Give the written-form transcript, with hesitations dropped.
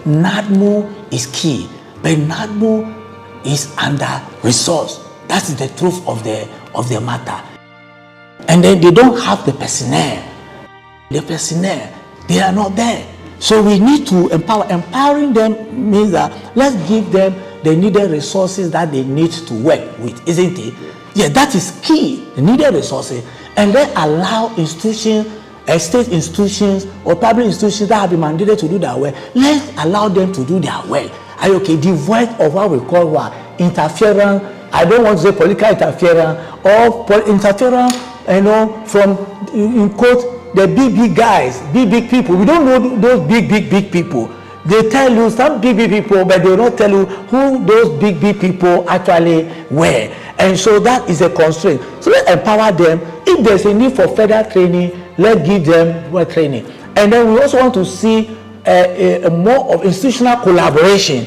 NADMO is key, but NADMO is under resource. That's the truth of the matter. And then they don't have the personnel. The personnel, they are not there. So we need to empower. Empowering them means that let's give them the needed resources that they need to work with, isn't it? Yeah, that is key, the needed resources. And then allow institutions, state institutions or public institutions that have been mandated to do their work, let's allow them to do their work. Are you okay? Devoid of what we call what? Interference. I don't want to say political interference or interference, from, in quote, the big guys, big people. We don't know those big people. They tell you some big people, but they will not tell you who those big people actually were. And so that is a constraint. So let's empower them. If there's a need for further training, let's give them more training. And then we also want to see more of institutional collaboration